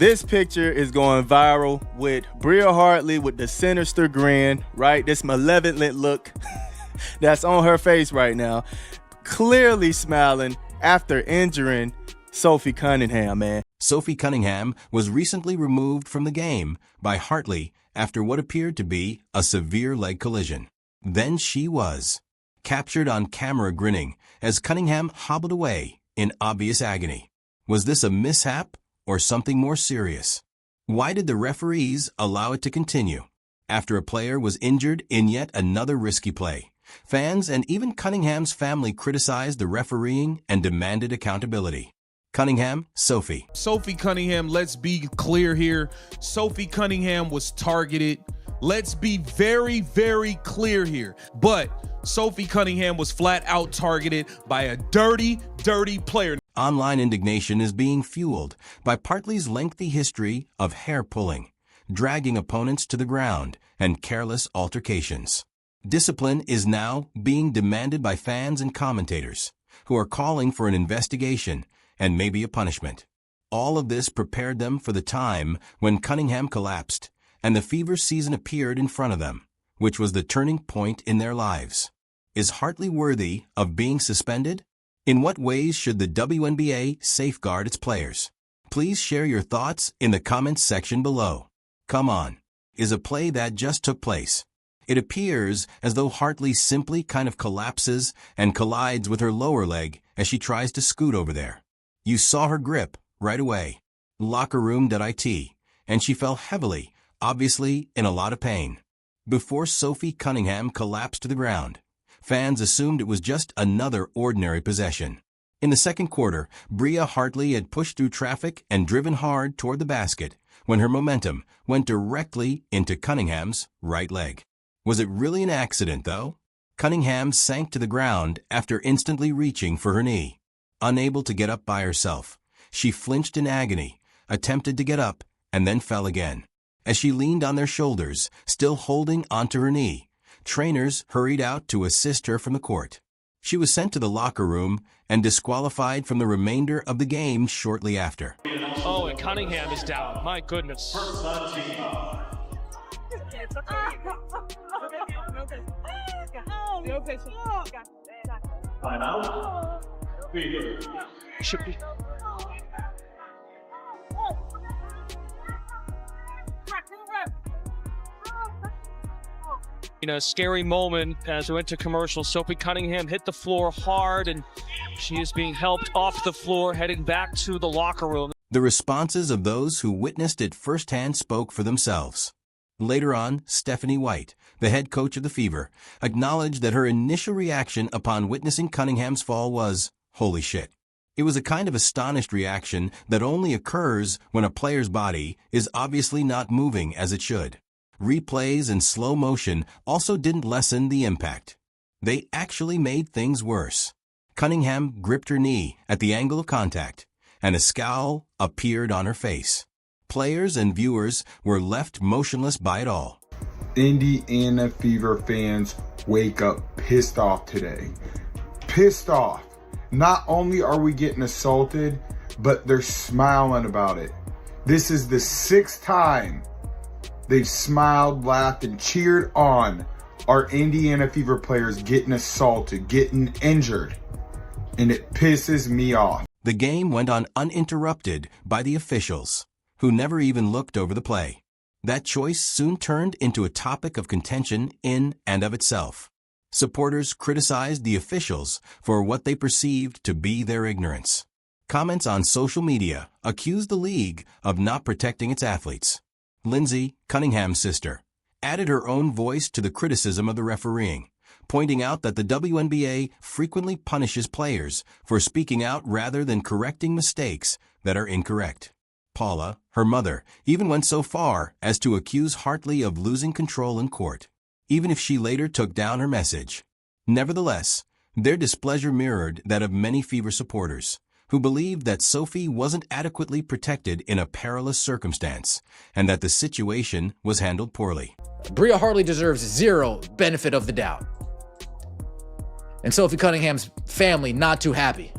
This picture is going viral with Bria Hartley with the sinister grin, right? This malevolent look that's on her face right now. Clearly smiling after injuring Sophie Cunningham, man. Sophie Cunningham was recently removed from the game by Hartley after what appeared to be a severe leg collision. Then she was captured on camera grinning as Cunningham hobbled away in obvious agony. Was this a mishap or something more serious? Why did the referees allow it to continue after a player was injured in yet another risky play? Fans and even Cunningham's family criticized the refereeing and demanded accountability. Cunningham, Sophie. Sophie Cunningham, let's be clear here. Sophie Cunningham was targeted. Let's be very, very clear here. But Sophie Cunningham was flat out targeted by a dirty, dirty player. Online indignation is being fueled by Hartley's lengthy history of hair pulling, dragging opponents to the ground, and careless altercations. Discipline is now being demanded by fans and commentators, who are calling for an investigation and maybe a punishment. All of this prepared them for the time when Cunningham collapsed and the fever season appeared in front of them, which was the turning point in their lives. Is Hartley worthy of being suspended? In what ways should the WNBA safeguard its players? Please share your thoughts in the comments section below. Come on, is a play that just took place. It appears as though Hartley simply kind of collapses and collides with her lower leg as she tries to scoot over there. You saw her grip right away. Locker room.it, and she fell heavily, obviously in a lot of pain. Before Sophie Cunningham collapsed to the ground, fans assumed it was just another ordinary possession. In the second quarter, Bria Hartley had pushed through traffic and driven hard toward the basket when her momentum went directly into Cunningham's right leg. Was it really an accident, though? Cunningham sank to the ground after instantly reaching for her knee. Unable to get up by herself, she flinched in agony, attempted to get up, and then fell again. As she leaned on their shoulders, still holding onto her knee, trainers hurried out to assist her from the court. She was sent to the locker room and disqualified from the remainder of the game shortly after. Oh, and Cunningham is down. My goodness. Should be. Scary moment as we went to commercial. Sophie Cunningham hit the floor hard, and she is being helped off the floor, heading back to the locker room. The responses of those who witnessed it firsthand spoke for themselves. Later on, Stephanie White, the head coach of the Fever, acknowledged that her initial reaction upon witnessing Cunningham's fall was, "Holy shit." It was a kind of astonished reaction that only occurs when a player's body is obviously not moving as it should. Replays in slow motion also didn't lessen the impact. They actually made things worse. Cunningham gripped her knee at the angle of contact, and a scowl appeared on her face. Players and viewers were left motionless by it all. Indiana Fever fans wake up pissed off today. Pissed off. Not only are we getting assaulted, but they're smiling about it. This is the sixth time they've smiled, laughed, and cheered on our Indiana Fever players getting assaulted, getting injured. And it pisses me off. The game went on uninterrupted by the officials, who never even looked over the play. That choice soon turned into a topic of contention in and of itself. Supporters criticized the officials for what they perceived to be their ignorance. Comments on social media accused the league of not protecting its athletes. Lindsay, Cunningham's sister, added her own voice to the criticism of the refereeing, pointing out that the WNBA frequently punishes players for speaking out rather than correcting mistakes that are incorrect. Paula, her mother, even went so far as to accuse Hartley of losing control in court, even if she later took down her message. Nevertheless, their displeasure mirrored that of many Fever supporters, who believed that Sophie wasn't adequately protected in a perilous circumstance, and that the situation was handled poorly. Bria Hartley deserves zero benefit of the doubt. And Sophie Cunningham's family not too happy.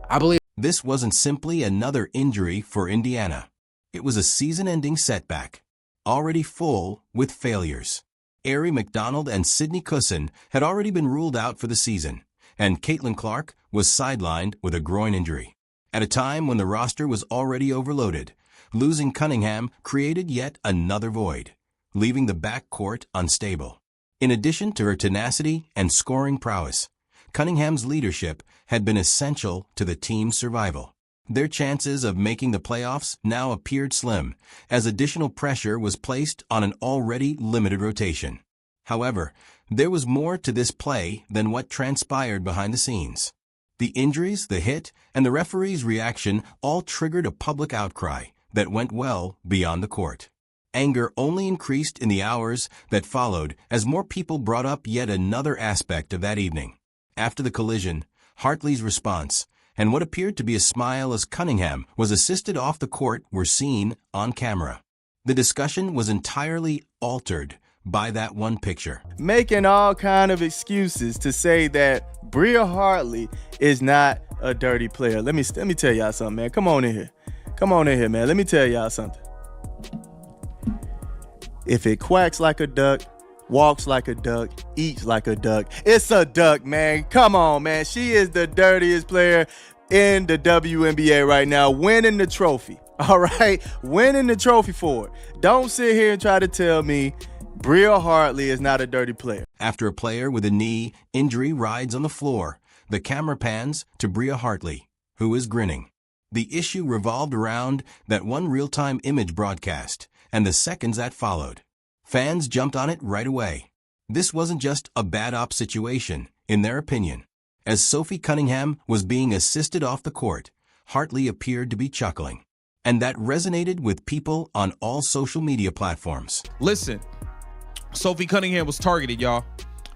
I believe this wasn't simply another injury for Indiana. It was a season-ending setback, already full with failures. Arie McDonald and Sydney Cusson had already been ruled out for the season, and Caitlin Clark was sidelined with a groin injury. At a time when the roster was already overloaded, losing Cunningham created yet another void, leaving the backcourt unstable. In addition to her tenacity and scoring prowess, Cunningham's leadership had been essential to the team's survival. Their chances of making the playoffs now appeared slim, as additional pressure was placed on an already limited rotation. However, there was more to this play than what transpired behind the scenes. The injuries, the hit, and the referee's reaction all triggered a public outcry that went well beyond the court. Anger only increased in the hours that followed as more people brought up yet another aspect of that evening. After the collision, Hartley's response, and what appeared to be a smile as Cunningham was assisted off the court, were seen on camera. The discussion was entirely altered by that one picture. Making all kind of excuses to say that Bria Hartley is not a dirty player. Let me tell y'all something, man. Come on in here. Come on in here, man. Let me tell y'all something. If it quacks like a duck, walks like a duck, eats like a duck, it's a duck, man. Come on, man. She is the dirtiest player in the WNBA right now, winning the trophy. All right? Winning the trophy for it. Don't sit here and try to tell me Bria Hartley is not a dirty player. After a player with a knee injury rides on the floor, the camera pans to Bria Hartley, who is grinning. The issue revolved around that one real-time image broadcast and the seconds that followed. Fans jumped on it right away. This wasn't just a bad op situation, in their opinion. As Sophie Cunningham was being assisted off the court, Hartley appeared to be chuckling. And that resonated with people on all social media platforms. Listen, Sophie Cunningham was targeted, y'all.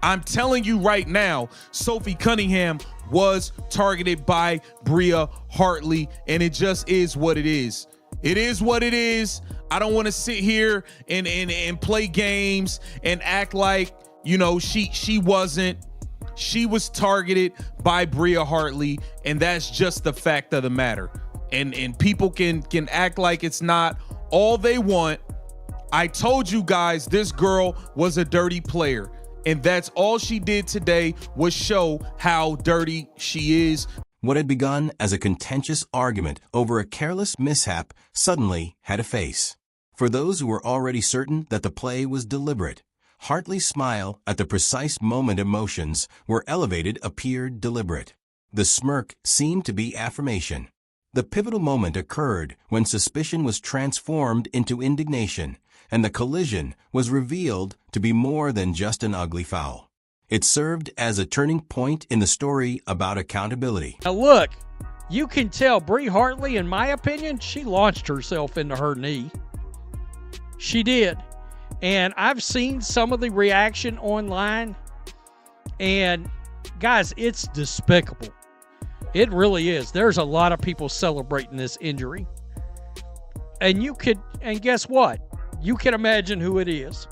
I'm telling you right now, Sophie Cunningham was targeted by Bria Hartley, and it just is what it is. It is what it is. I don't want to sit here and play games and act like, you know, she wasn't. She was targeted by Bria Hartley, and that's just the fact of the matter. And people can act like it's not all they want. I told you guys this girl was a dirty player, and that's all she did today was show how dirty she is. What had begun as a contentious argument over a careless mishap suddenly had a face. For those who were already certain that the play was deliberate, Hartley's smile at the precise moment emotions were elevated appeared deliberate. The smirk seemed to be affirmation. The pivotal moment occurred when suspicion was transformed into indignation, and the collision was revealed to be more than just an ugly foul. It served as a turning point in the story about accountability. Now look, you can tell Bria Hartley, in my opinion, she launched herself into her knee. She did. And I've seen some of the reaction online, and guys, it's despicable. It really is. There's a lot of people celebrating this injury. And guess what? You can imagine who it is.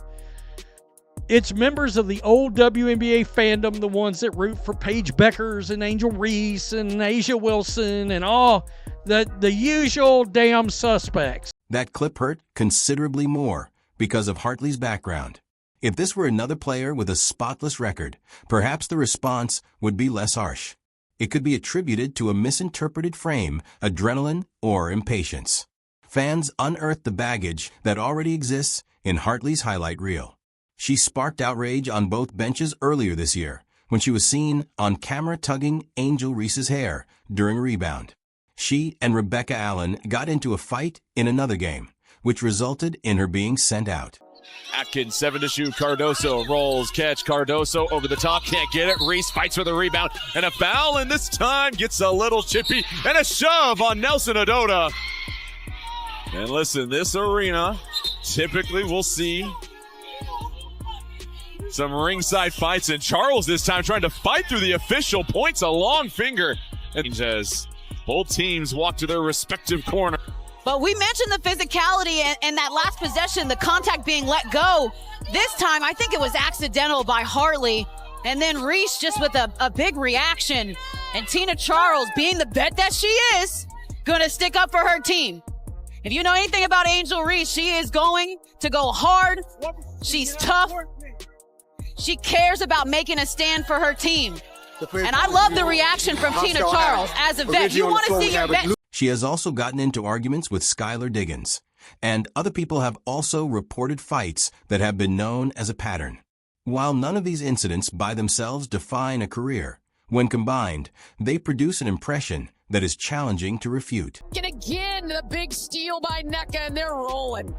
It's members of the old WNBA fandom, the ones that root for Paige Beckers and Angel Reese and Asia Wilson and all the usual damn suspects. That clip hurt considerably more because of Hartley's background. If this were another player with a spotless record, perhaps the response would be less harsh. It could be attributed to a misinterpreted frame, adrenaline, or impatience. Fans unearthed the baggage that already exists in Hartley's highlight reel. She sparked outrage on both benches earlier this year when she was seen on camera tugging Angel Reese's hair during a rebound. She and Rebecca Allen got into a fight in another game, which resulted in her being sent out. Atkins, 7 to shoot. Cardoso rolls, catch. Cardoso over the top, can't get it. Reese fights for the rebound and a foul, and this time gets a little chippy and a shove on Nelson Adota. And listen, this arena, typically we'll see some ringside fights, and Charles this time trying to fight through the official, points a long finger as both teams walk to their respective corner. But we mentioned the physicality and that last possession, the contact being let go. This time, I think it was accidental by Hartley. And then Reese just with a big reaction. And Tina Charles, being the vet that she is, gonna stick up for her team. If you know anything about Angel Reese, she is going to go hard. She's tough. She cares about making a stand for her team. And I love the reaction from Tina Charles. As a vet, you want to see your vet. She has also gotten into arguments with Skylar Diggins, and other people have also reported fights that have been known as a pattern. While none of these incidents by themselves define a career, when combined, they produce an impression that is challenging to refute. And again, the big steal by NECA, and they're rolling.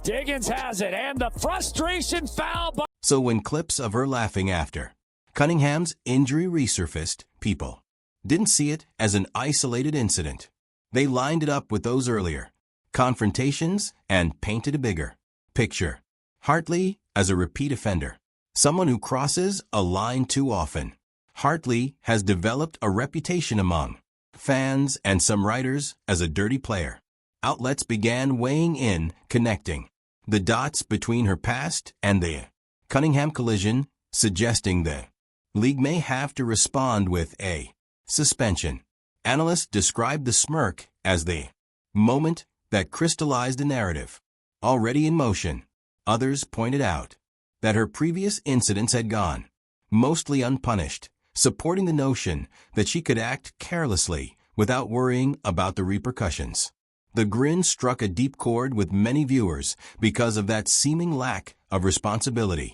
Diggins has it, and the frustration foul by... So when clips of her laughing after Cunningham's injury resurfaced, people didn't see it as an isolated incident. They lined it up with those earlier confrontations and painted a bigger picture. Hartley as a repeat offender, someone who crosses a line too often. Hartley has developed a reputation among fans and some writers as a dirty player. Outlets began weighing in, connecting the dots between her past and the Cunningham collision, suggesting the league may have to respond with a suspension. Analysts described the smirk as the moment that crystallized a narrative already in motion. Others pointed out that her previous incidents had gone mostly unpunished, supporting the notion that she could act carelessly without worrying about the repercussions. The grin struck a deep chord with many viewers because of that seeming lack of responsibility.